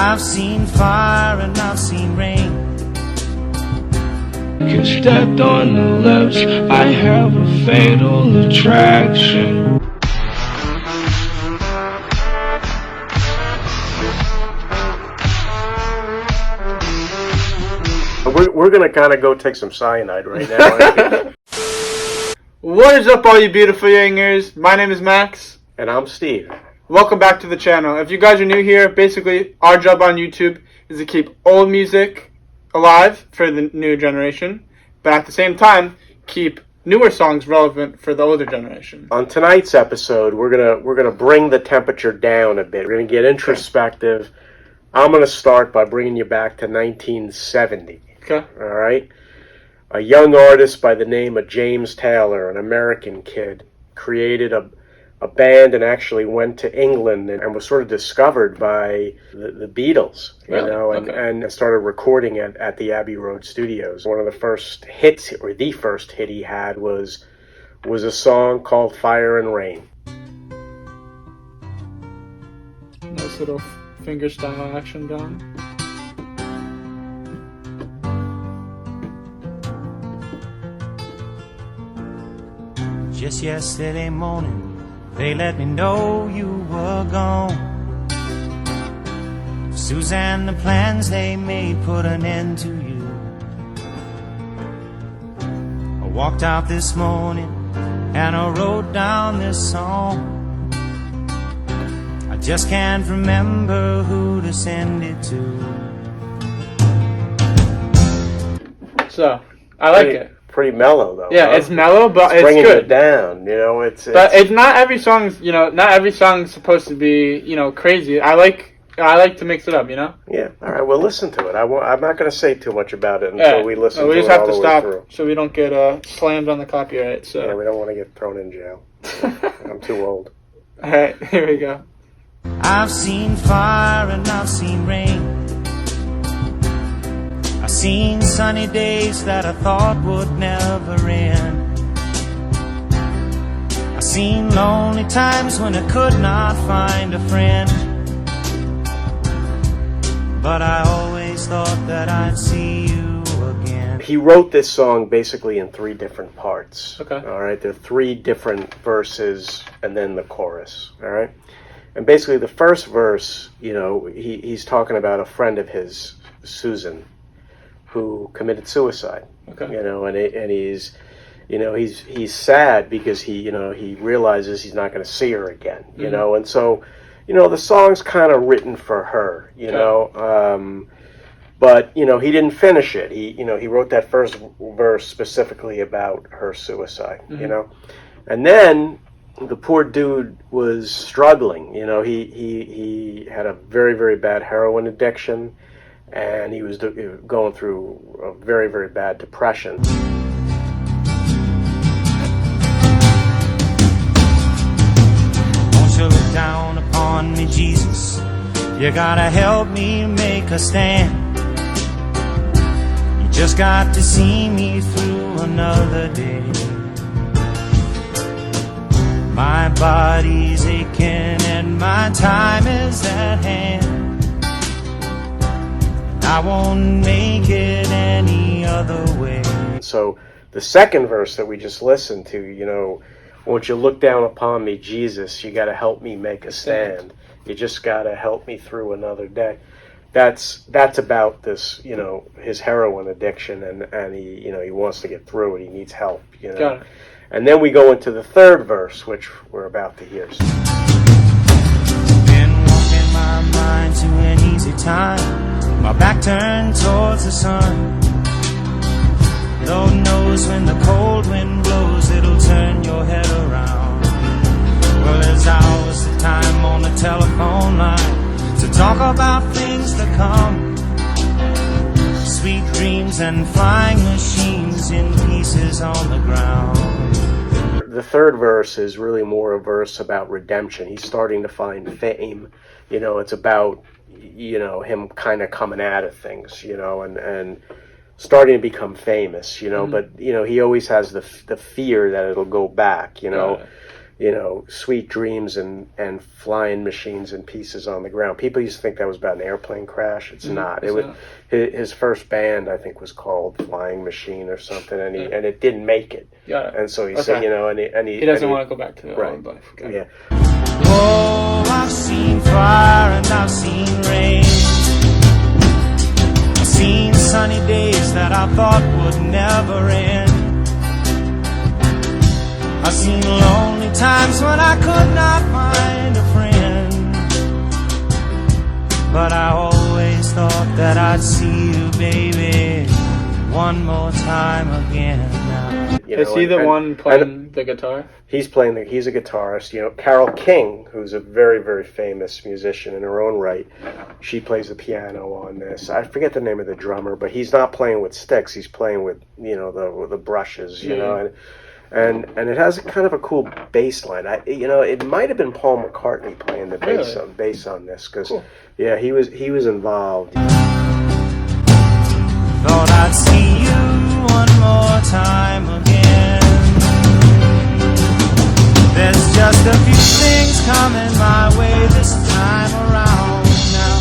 I've seen fire and I've seen rain. Stepped on the lips, I have a fatal attraction. We're gonna kind of go take some cyanide right now. What is up, all you beautiful yingers? My name is Max. And I'm Steve. Welcome back to the channel. If you guys are new here, basically our job on YouTube is to keep old music alive for the new generation, but at the same time keep newer songs relevant for the older generation. On tonight's episode, we're gonna bring the temperature down a bit. We're gonna get introspective. I'm gonna start by bringing you back to 1970. Okay. All right. A young artist by the name of James Taylor, an American kid, created a band and actually went to England and was sort of discovered by the Beatles, and started recording at the Abbey Road Studios. One of the first hits, or the first hit he had, was a song called Fire and Rain. Nice little fingerstyle action going. Just yesterday morning, they let me know you were gone. Suzanne, the plans they made put an end to you. I walked out this morning and I wrote down this song. I just can't remember who to send it to. So, I like it. Pretty mellow though. Yeah, huh? it's mellow, but it's bringing good. it down. You know, But it's not every song's. Not every song's supposed to be. Crazy. I like to mix it up. Yeah. All right. Well, listen to it. I'm not going to say too much about it until we listen. We to just it have all to the way stop through. so we don't get slammed on the copyright. So yeah, we don't want to get thrown in jail. I'm too old. All right, here we go. I've seen fire and I've seen rain. I've seen sunny days that I thought would never end. I've seen lonely times when I could not find a friend. But I always thought that I'd see you again. He wrote this song basically in 3 different parts. Okay. All right. There are 3 different verses and then the chorus. All right. And basically the first verse, he's talking about a friend of his, Susan, who committed suicide. Okay. And he's sad because he realizes he's not going to see her again. Mm-hmm. And so, the song's kind of written for her. But he didn't finish it. He wrote that first verse specifically about her suicide. Mm-hmm. And then the poor dude was struggling. He had a very, very bad heroin addiction. And he was going through a very, very bad depression. Won't you look down upon me, Jesus? You gotta help me make a stand. You just got to see me through another day. My body's aching and my time is at hand. I won't make it any other way. So the second verse that we just listened to, won't you look down upon me, Jesus? You got to help me make a stand. You just got to help me through another day. That's about this, his heroin addiction, and he wants to get through it. He needs help. Got it. And then we go into the third verse, which we're about to hear. Been walking my mind to an easy time. My back turned towards the sun. Lord knows when the cold wind blows, it'll turn your head around. Well, there's hours of time on the telephone line to talk about things to come. Sweet dreams and flying machines in pieces on the ground. The third verse is really more a verse about redemption. He's starting to find fame. It's about him kind of coming out of things, and starting to become famous, Mm-hmm. but, he always has the fear that it'll go back, Sweet Dreams and Flying Machines and Pieces on the Ground. People used to think that was about an airplane crash. It's not. It was not. His first band, I think, was called Flying Machine or something, and it didn't make it. Yeah. And so he said, he doesn't want to go back to the old life. Okay. Yeah. Oh, I've seen fire and I've seen rain. I've seen sunny days that I thought would never end. I've seen lonely times when I could not find a friend. But I always thought that I'd see you, baby, one more time again now. Is he the one playing the guitar? He's he's a guitarist. Carole King, who's a very, very famous musician in her own right, she plays the piano on this. I forget the name of the drummer, but he's not playing with sticks. He's playing with, the brushes, And it has a kind of a cool bass line. It might have been Paul McCartney playing the bass on this, because he was involved. Thought I'd see you one more time again. There's just a few things coming my way this time around now.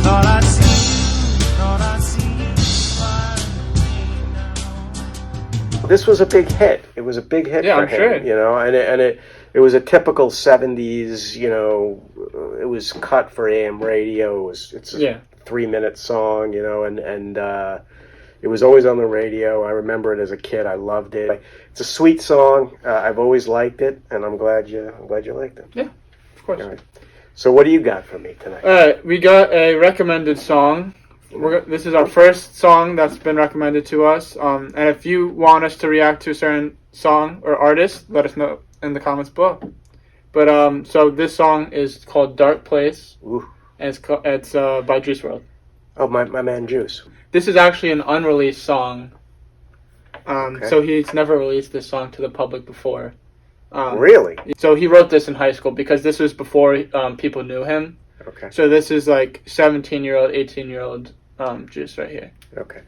Thought I'd see you This was a big hit. It was a big hit for him, sure. And it was a typical 70s, it was cut for AM radio. It's a 3-minute song, and it was always on the radio. I remember it as a kid. I loved it. It's a sweet song. I've always liked it, and I'm glad you liked it. Yeah, of course. All right. So what do you got for me tonight? All right, we got a recommended song. This is our first song that's been recommended to us. And if you want us to react to a certain song or artist, let us know in the comments below. But so this song is called "Dark Place," and it's by Juice Wrld. Oh, my man Juice. This is actually an unreleased song. So he's never released this song to the public before. Really? So he wrote this in high school because this was before people knew him. Okay. So this is like 17-year-old, 18-year-old Juice right here. Okay.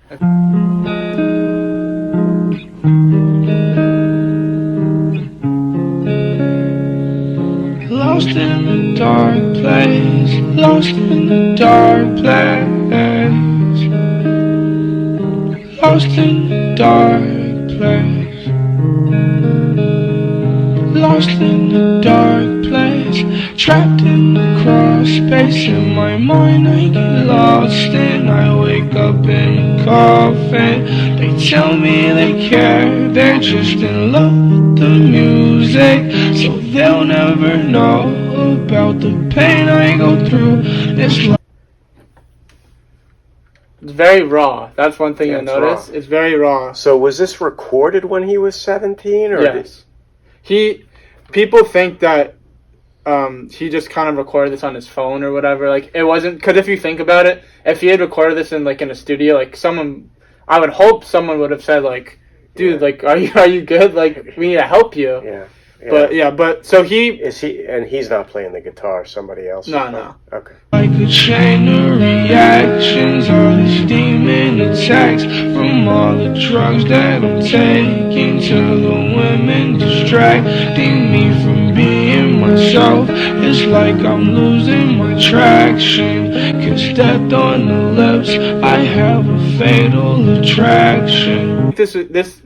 Lost in the dark place, lost in the dark place, lost in the dark place, lost in the dark place, trapped in the cross space. In my mind I get lost and I wake up in a coffin. They tell me they care, they're just in love with the music, so they'll never know about the pain I go through. It's very raw. That's one thing you'll notice. Raw. It's very raw. So was this recorded when he was 17? Or yes. People think that he just kind of recorded this on his phone or whatever. Like, it wasn't, because if you think about it, if he had recorded this in a studio, I would hope someone would have said, dude, are you good? We need to help you. Yeah. But so and he's not playing the guitar, somebody else. No. Okay. like a chain of reactions, all these demon attacks from all the drugs that I'm taking, to the women distracting me from being myself. It's like I'm losing my traction, 'cause death on the lips, I have a fatal attraction. This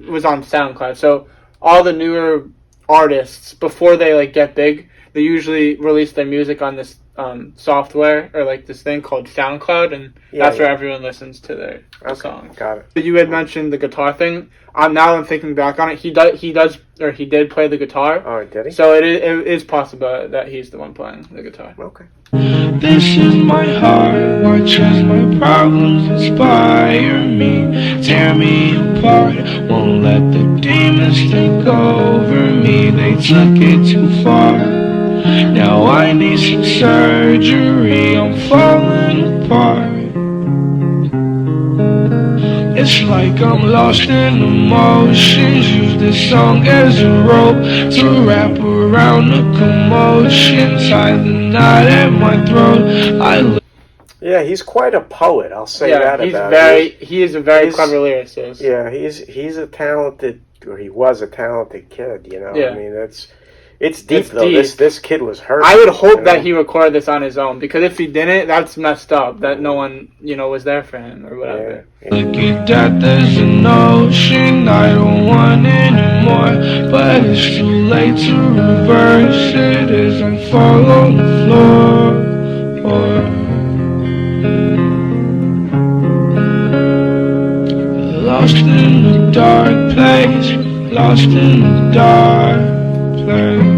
was on SoundCloud, so all the newer artists, before they get big, they usually release their music on this software or this thing called SoundCloud, and that's where everyone listens to their songs. Got it. But you had mentioned the guitar thing. Now I'm thinking back on it. He did play the guitar. Oh, did he? So it is possible that he's the one playing the guitar. Okay. This is my heart, watch as my problems inspire me, tear me apart, won't let the demons take over me. They took it too far, now I need some surgery, I'm falling apart. It's like I'm lost in emotions, use this song as a rope to wrap around the commotion, tie the knot at my throat. Yeah, he's quite a poet, I'll say that about him. He is a very clever lyricist. Yeah, he's a talented he was a talented kid. You know, Yeah. I mean, it's deep It's though. deep. This kid was hurt. I would hope you know? that he recorded this on his own, because if he didn't, that's messed up. That no one, was there for him or whatever. Yeah. Look at that, there's an ocean. I don't want anymore, but it's too late to reverse it as I fall on the floor. Lost in the dark place, lost in the dark place.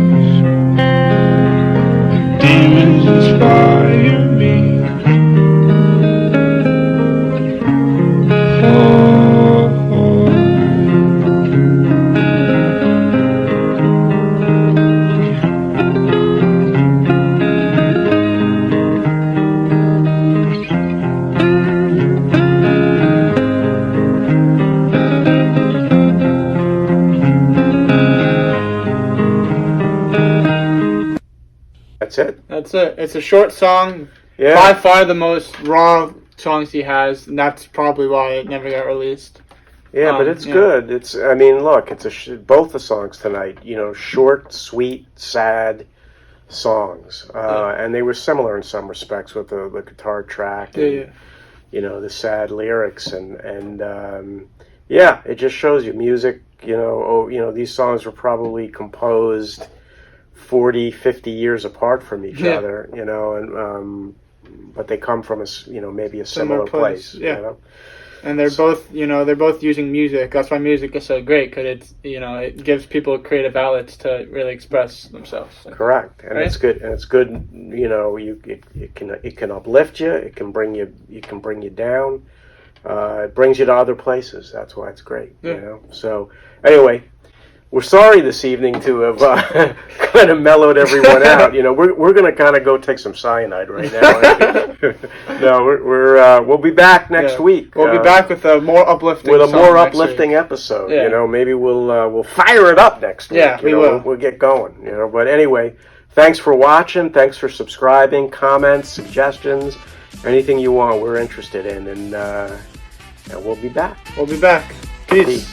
Demons inspire me. That's it. That's it. It's a short song. Yeah. By far the most raw songs he has, and that's probably why it never got released. Yeah, but it's yeah. good. I mean, look, it's both the songs tonight. Short, sweet, sad songs, and they were similar in some respects with the guitar track and the sad lyrics and it just shows you music. These songs were probably composed 40, 50 years apart from each other. And but they come from maybe a similar place. Yeah. And they're both, they're both using music. That's why music is so great, because it's, it gives people creative outlets to really express themselves. Correct, and Right? it's good. And it's good. It can uplift you. It can bring you down. It brings you to other places. That's why it's great. Yeah. So anyway, we're sorry this evening to have kind of mellowed everyone out. We're going to kind of go take some cyanide right now. No, we'll be back next week. We'll be back with a more uplifting episode. Yeah. Maybe we'll fire it up next week. Yeah, we will. We'll get going. But anyway, thanks for watching. Thanks for subscribing. Comments, suggestions, anything you want, we're interested in, and we'll be back. We'll be back. Peace.